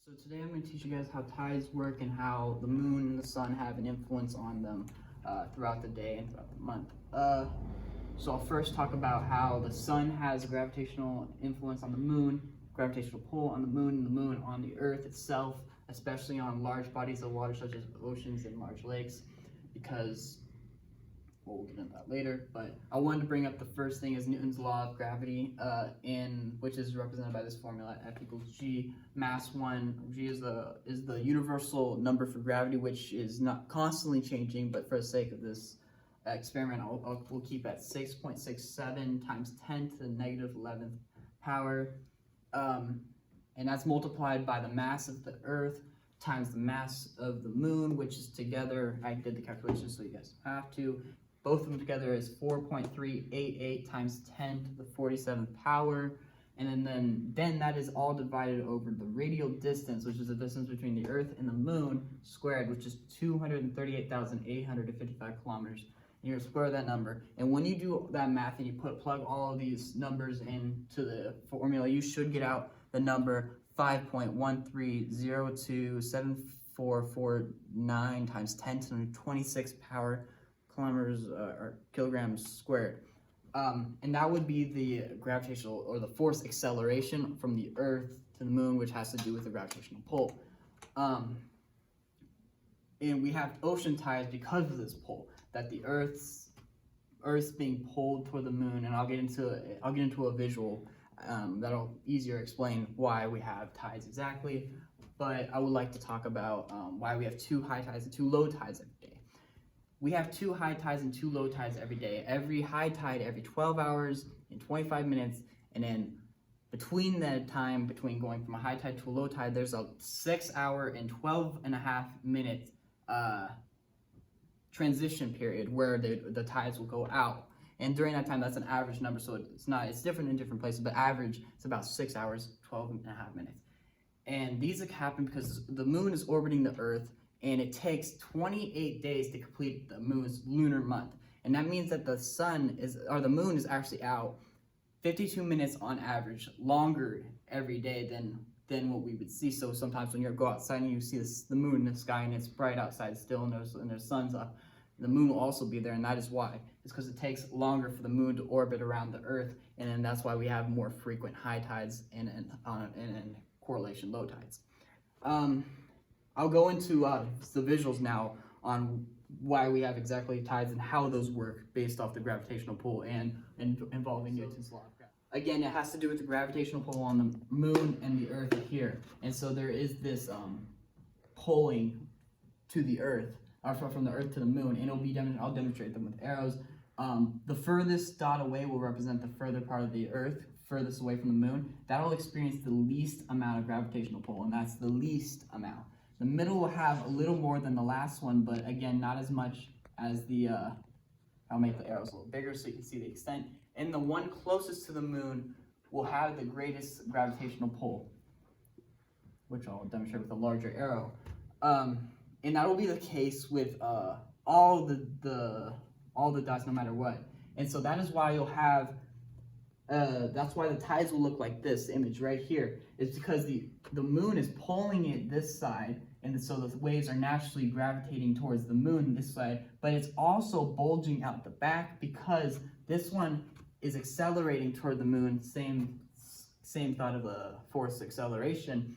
So today I'm going to teach you guys how tides work and how the moon and the sun have an influence on them throughout the day and throughout the month. So I'll first talk about how the sun has a gravitational influence on the moon, gravitational pull on the moon, and the moon on the earth itself, especially on large bodies of water such as oceans and large lakes, because we'll get into that later. But I wanted to bring up the first thing is Newton's law of gravity, which is represented by this formula: F equals G, mass 1. G is the universal number for gravity, which is not constantly changing, but for the sake of this experiment, we'll keep at 6.67 times 10 to the negative 11th power, and that's multiplied by the mass of the Earth times the mass of the moon, which is together, I did the calculations so you guys don't have to. Both of them together is 4.388 times 10 to the 47th power. And then that is all divided over the radial distance, which is the distance between the Earth and the moon squared, which is 238,855 kilometers. And you're going to square that number. And when you do that math and you plug all of these numbers into the formula, you should get out the number 5.13027449 times 10 to the 26th power kilometers or kilograms squared. And that would be the gravitational or the force acceleration from the Earth to the moon, which has to do with the gravitational pull. And we have ocean tides because of this pull, that the Earth's being pulled toward the moon, and I'll get into a visual that'll easier explain why we have tides exactly. But I would like to talk about why we have two high tides and two low tides every day. We have two high tides and two low tides every day. Every high tide every 12 hours and 25 minutes, and then between that time, between going from a high tide to a low tide, there's a 6 hour and 12.5 minute transition period where the tides will go out. And during that time, that's an average number, so it's different in different places, but average, it's about 6 hours, 12.5 minutes. And these happen because the moon is orbiting the Earth, and it takes 28 days to complete the moon's lunar month. And that means that the moon is actually out 52 minutes on average, longer every day than what we would see. So sometimes when you go outside and you see the moon in the sky and it's bright outside still and there's sun's up, the moon will also be there, and that is why. It's because it takes longer for the moon to orbit around the Earth, and then that's why we have more frequent high tides and correlation low tides. I'll go into the visuals now on why we have exactly tides and how those work based off the gravitational pull and involving Newton's law of gravity. Again, it has to do with the gravitational pull on the moon and the Earth here. And so there is this pulling to the Earth, or from the Earth to the moon, and I'll demonstrate them with arrows. The furthest dot away will represent the further part of the Earth, furthest away from the moon. That'll experience the least amount of gravitational pull, and that's the least amount. The middle will have a little more than the last one, but again, not as much as I'll make the arrows a little bigger so you can see the extent. And the one closest to the moon will have the greatest gravitational pull, which I'll demonstrate with a larger arrow. And that will be the case with all the dots, no matter what. And so that is why you'll have, that's why the tides will look like this image right here. It's because the moon is pulling it this side, and so the waves are naturally gravitating towards the moon this side, but it's also bulging out the back because this one is accelerating toward the moon, same thought of a force acceleration,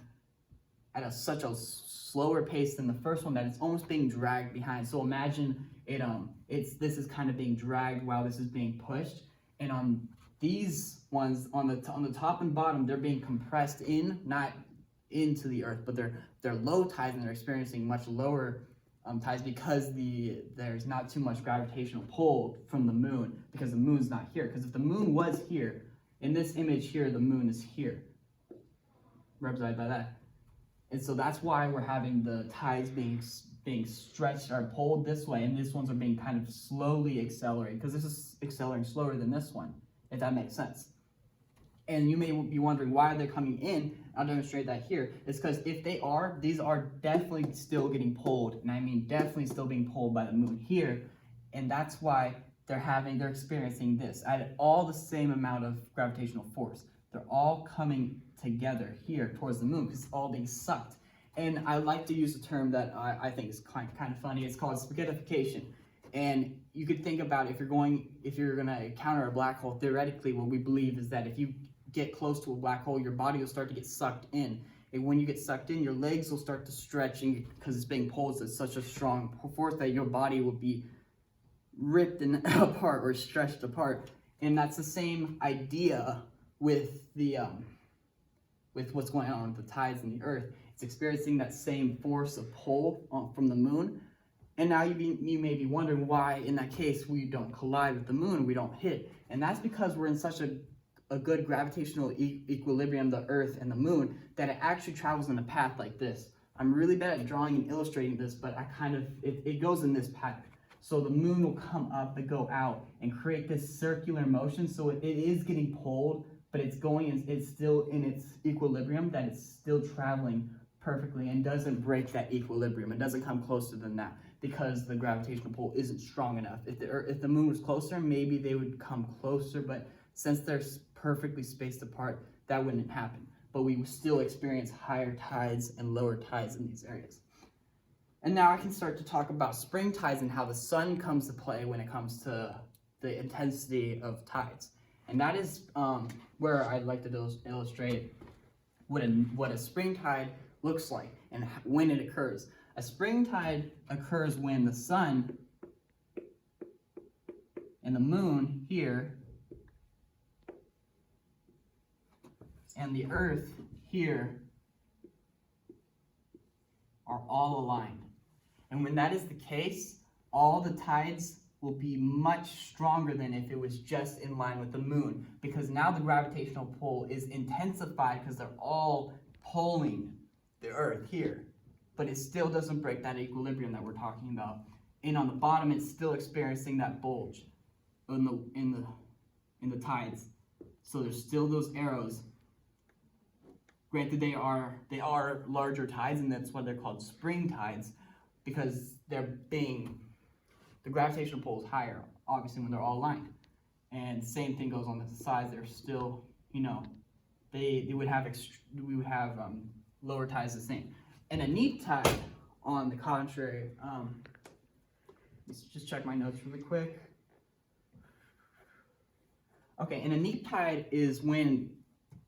at such a slower pace than the first one that it's almost being dragged behind. So imagine this is kind of being dragged while this is being pushed, and on these ones on the top and bottom, they're being compressed in, not into the Earth, but they're low tides, and they're experiencing much lower tides because there's not too much gravitational pull from the moon, because the moon's not here. Because if the moon was here, in this image here, the moon is here, represented by that. And so that's why we're having the tides being stretched or pulled this way, and these ones are being kind of slowly accelerated, because this is accelerating slower than this one, if that makes sense. And you may be wondering why they're coming in. I'll demonstrate that here. It's because if these are definitely still getting pulled, and I mean definitely still being pulled by the moon here, and that's why they're experiencing this at all the same amount of gravitational force. they're all coming together here towards the moon because it's all being sucked. And I like to use a term that I think is kind of funny. It's called spaghettification. And you could think about if you're gonna encounter a black hole, theoretically what we believe is that if you get close to a black hole, your body will start to get sucked in. And when you get sucked in, your legs will start to stretch because it's being pulled at such a strong force that your body will be ripped apart or stretched apart. And that's the same idea with the with what's going on with the tides in the Earth. It's experiencing that same force of pull from the moon. And now you may be wondering why, in that case, we don't collide with the moon, we don't hit. And that's because we're in such a good gravitational equilibrium, the Earth and the moon, that it actually travels in a path like this. I'm really bad at drawing and illustrating this, but it goes in this pattern. So the moon will come up and go out and create this circular motion. So it is getting pulled, but it's still in its equilibrium, that it's still traveling perfectly and doesn't break that equilibrium. It doesn't come closer than that because the gravitational pull isn't strong enough. If the moon was closer, maybe they would come closer, but since they're perfectly spaced apart, that wouldn't happen. But we would still experience higher tides and lower tides in these areas. And now I can start to talk about spring tides and how the sun comes to play when it comes to the intensity of tides. And that is where I'd like to illustrate what a spring tide looks like and when it occurs. A spring tide occurs when the sun and the moon here and the Earth here are all aligned. And when that is the case, all the tides will be much stronger than if it was just in line with the moon, because now the gravitational pull is intensified because they're all pulling the Earth here. But it still doesn't break that equilibrium that we're talking about. And on the bottom, it's still experiencing that bulge in the tides. So there's still those arrows. Granted, they are larger tides, and that's why they're called spring tides, because the gravitational pull is higher, obviously, when they're all aligned. And same thing goes on the sides. They're still, we would have lower tides the same. And a neap tide, on the contrary, let's just check my notes really quick. Okay, and a neap tide is when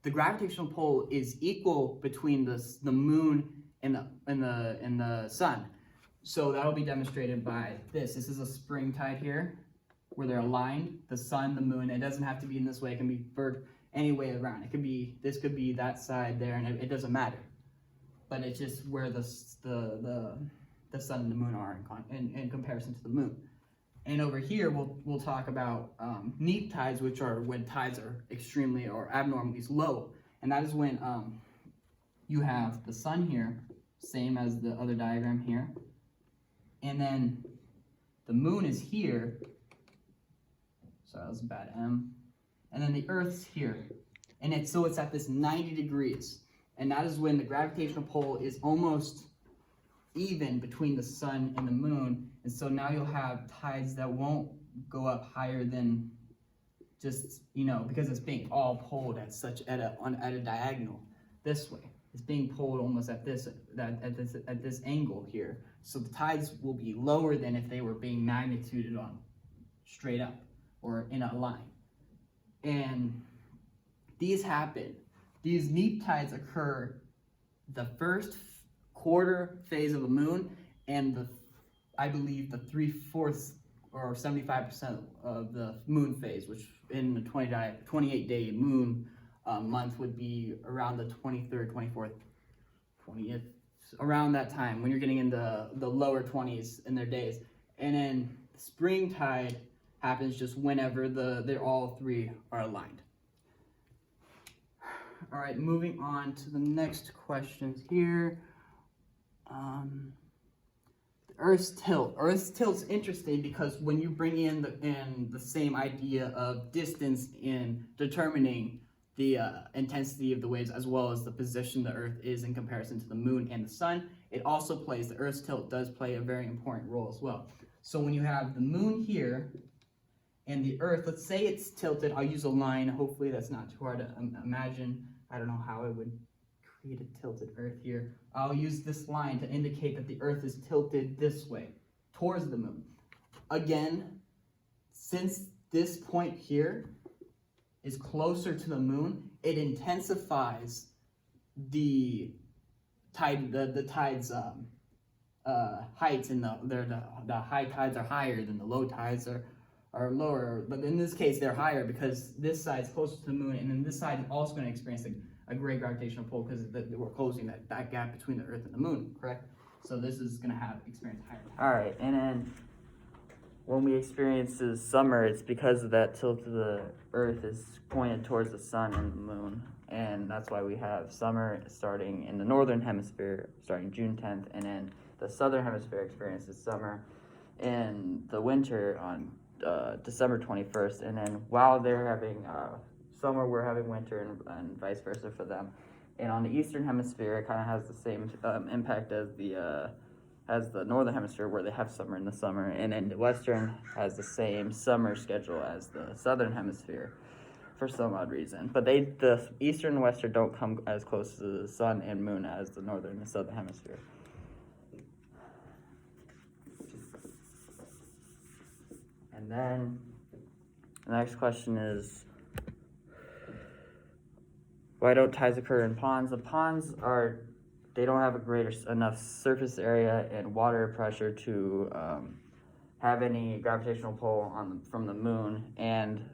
the gravitational pull is equal between the moon and the sun. So that'll be demonstrated by this. This is a spring tide here, where they're aligned, the sun, the moon. It doesn't have to be in this way. It can be any way around. This could be that side there, and it doesn't matter. But it's just where the sun and the moon are in comparison to the moon. And over here, we'll talk about neap tides, which are when tides are extremely or abnormally low. And that is when you have the sun here, same as the other diagram here. And then the moon is here. Sorry, that was a bad M. And then the Earth's here. And it's at this 90 degrees. And that is when the gravitational pull is almost even between the sun and the moon. And so now you'll have tides that won't go up higher than just, because it's being all pulled at a diagonal this way. It's being pulled almost at this angle here. So the tides will be lower than if they were being magnituded on straight up or in a line. And these neap tides occur the first quarter phase of the moon and I believe the 3/4 or 75% of the moon phase, which in the 28-day moon month would be around the 23rd, 24th, 20th, around that time when you're getting into the lower 20s in their days. And then spring tide happens just whenever they're all three are aligned. All right, moving on to the next questions here. Earth's tilt. Earth's tilt's interesting because when you bring in the same idea of distance in determining the intensity of the waves as well as the position the Earth is in comparison to the moon and the sun, the Earth's tilt does play a very important role as well. So when you have the moon here and the Earth, let's say it's tilted. I'll use a line. Hopefully that's not too hard to imagine. I don't know how I would create a tilted Earth here. I'll use this line to indicate that the Earth is tilted this way, towards the moon. Again, since this point here is closer to the moon, it intensifies the tide's heights, and the high tides are higher than the low tides are lower. But in this case, they're higher because this side is closer to the moon, and then this side is also going to experience a great gravitational pull because we're closing that gap between the Earth and the moon, correct? So this is going to experience higher tides. All right, and then when we experience summer, it's because of that tilt of the Earth is pointed towards the sun and the moon. And that's why we have summer starting in the northern hemisphere, starting June 10th, and then the southern hemisphere experiences summer and the winter on December 21st. And then while they're having summer, we're having winter, and vice versa for them. And on the eastern hemisphere, it kind of has the same impact as the northern hemisphere, where they have summer in the summer, and then the western has the same summer schedule as the southern hemisphere for some odd reason. But the eastern and western don't come as close to the sun and moon as the northern and southern hemisphere. And then the next question is, why don't tides occur in ponds? The ponds they don't have enough surface area and water pressure to have any gravitational pull from the moon, and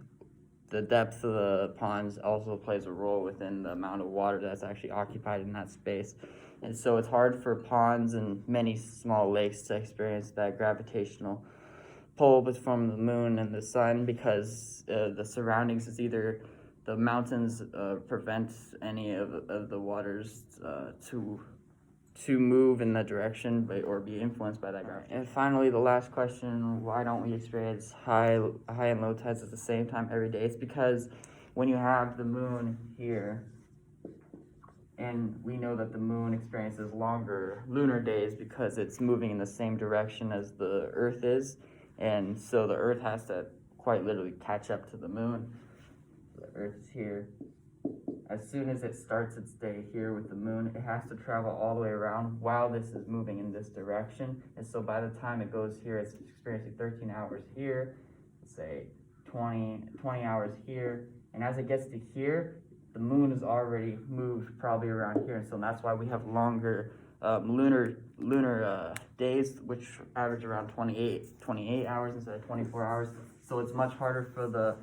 the depth of the ponds also plays a role within the amount of water that's actually occupied in that space. And so it's hard for ponds and many small lakes to experience that gravitational pull from the moon and the sun, because the surroundings is either the mountains prevent any of the waters to move in that direction or be influenced by that gravity. And finally, the last question, why don't we experience high and low tides at the same time every day? It's because when you have the moon here, and we know that the moon experiences longer lunar days because it's moving in the same direction as the Earth is, and so the Earth has to quite literally catch up to the moon. The Earth is here. As soon as it starts its day here with the moon, it has to travel all the way around while this is moving in this direction. And so by the time it goes here, it's experiencing 13 hours here, say 20 hours here. And as it gets to here, the moon has already moved probably around here. And so that's why we have longer lunar days, which average around 28 hours instead of 24 hours. So it's much harder for the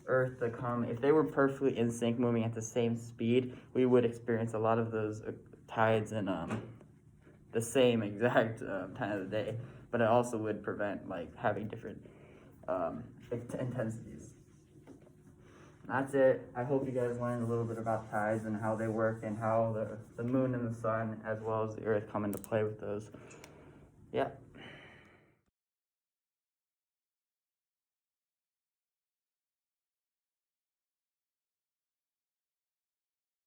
Earth to come. If they were perfectly in sync, moving at the same speed, we would experience a lot of those tides in the same exact time of the day. But it also would prevent having different intensities. That's it. I hope you guys learned a little bit about tides and how they work, and how the moon and the sun, as well as the Earth, come into play with those. Yeah.